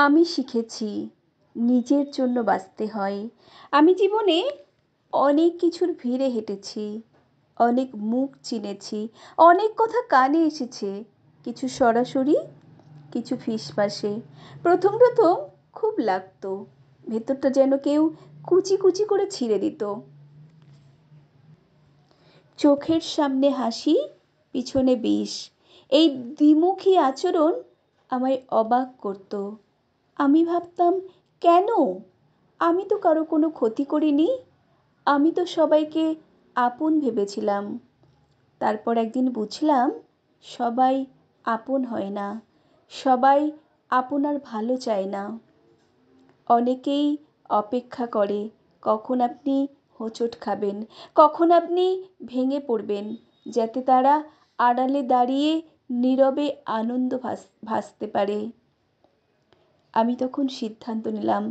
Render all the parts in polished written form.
আমি শিখেছি নিজের জন্য বাঁচতে হয়। আমি জীবনে অনেক কিছুর ভিড়ে হেঁটেছি, অনেক মুখ চিনেছি, অনেক কথা কানে এসেছে, কিছু সরাসরি, কিছু ফিসফাসে। প্রথম প্রথম খুব লাগতো, ভেতরটা যেন কেউ কুচি কুচি করে ছিঁড়ে দিত। চোখের সামনে হাসি, পিছনে বিষ, এই দ্বিমুখী আচরণ আমায় অবাক করত। আমি ভাবতাম, কেন? আমি তো কারো কোনো ক্ষতি করিনি, আমি তো সবাইকে আপন ভেবেছিলাম। তারপর একদিন বুঝলাম, সবাই আপন হয় না, সবাই আপনার ভালো চায় না। অনেকেই অপেক্ষা করে কখন আপনি হোঁচট খাবেন, কখন আপনি ভেঙে পড়বেন, যাতে তারা আড়ালে দাঁড়িয়ে নীরবে আনন্দ ভাসতে পারে। আমি তখন সিদ্ধান্ত নিলাম,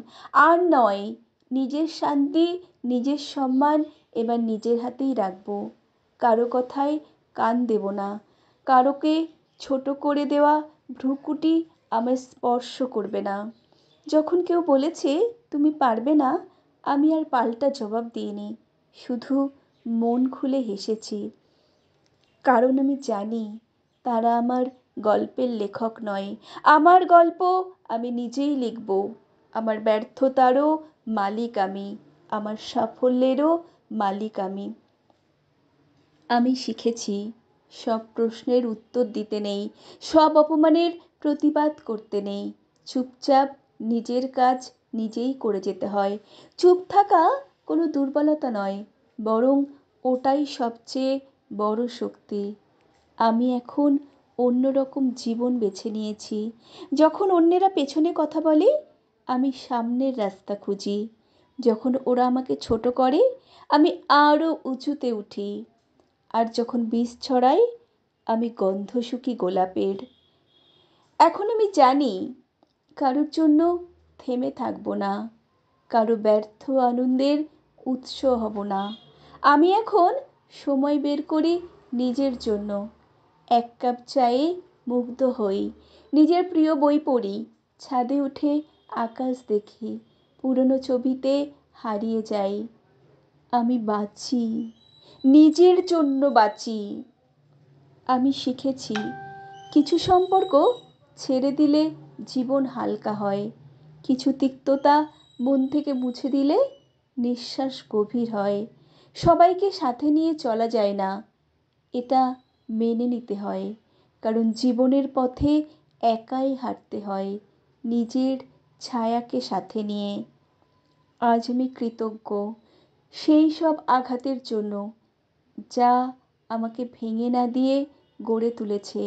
আর নয়, নিজের শান্তি, নিজের সম্মান এবার নিজের হাতেই রাখবো। কারো কথায় কান দেব না, কারোকে ছোট করে দেওয়া ভ্রুকুটি আমায় স্পর্শ করবে না। যখন কেউ বলেছে তুমি পারবে না, আমি আর পাল্টা জবাব দিইনি, শুধু মন খুলে হেসেছি। কারণ আমি জানি তারা আমার গল্পের লেখক নয়, আমার গল্প আমি নিজেই লিখব। আমার ব্যর্থতারও মালিক আমি, আমার সাফল্যেরও মালিক আমি। আমি শিখেছি সব প্রশ্নের উত্তর দিতে নেই, সব অপমানের প্রতিবাদ করতে নেই। চুপচাপ নিজের কাজ নিজেই করে যেতে হয়। চুপ থাকা কোনো দুর্বলতা নয়, বরং ওটাই সবচেয়ে বড় শক্তি। আমি এখন অন্যরকম জীবন বেছে নিয়েছি। যখন অন্যেরা পেছনে কথা বলে, আমি সামনের রাস্তা খুঁজি। যখন ওরা আমাকে ছোট করে, আমি আরো উঁচুতে উঠি। আর যখন বিষ ছড়াই, আমি গন্ধ শুকি গোলাপের। এখন আমি জানি কারোর জন্য থেমে থাকবো না, কারো ব্যর্থ আনন্দের উৎস হব না। আমি এখন সময় বের করি নিজের জন্য। এক কাপ চায়ে মুগ্ধ হই, নিজের প্রিয় বই পড়ি, ছাদে উঠে আকাশ দেখি, পুরনো ছবিতে হারিয়ে যাই। আমি বাঁচি, নিজের জন্য বাঁচি। আমি শিখেছি কিছু সম্পর্ক ছেড়ে দিলে জীবন হালকা হয়, কিছু তিক্ততা মন থেকে মুছে দিলে নিঃশ্বাস গভীর হয়। সবাইকে সাথে নিয়ে চলা যায় না, এটা মেনে নিতে হয়, কারণ জীবনের পথে একাই হাঁটতে হয়, নিজের ছায়াকে সাথে নিয়ে। আজ আমি কৃতজ্ঞ সেই সব আঘাতের জন্য, যা আমাকে ভেঙে না দিয়ে গড়ে তুলেছে,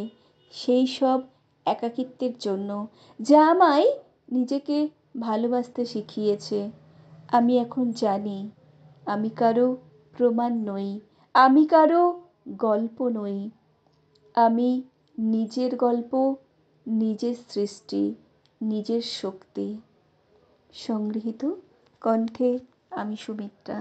সেই সব একাকিত্বের জন্য, যা আমায় নিজেকে ভালোবাসতে শিখিয়েছে। আমি এখন জানি আমি কারো প্রমাণ নই, আমি কারো গল্প নই, আমি নিজের গল্প, নিজের সৃষ্টি, নিজের শক্তি। সংগৃহীত, কণ্ঠে আমি সুমিত্রা।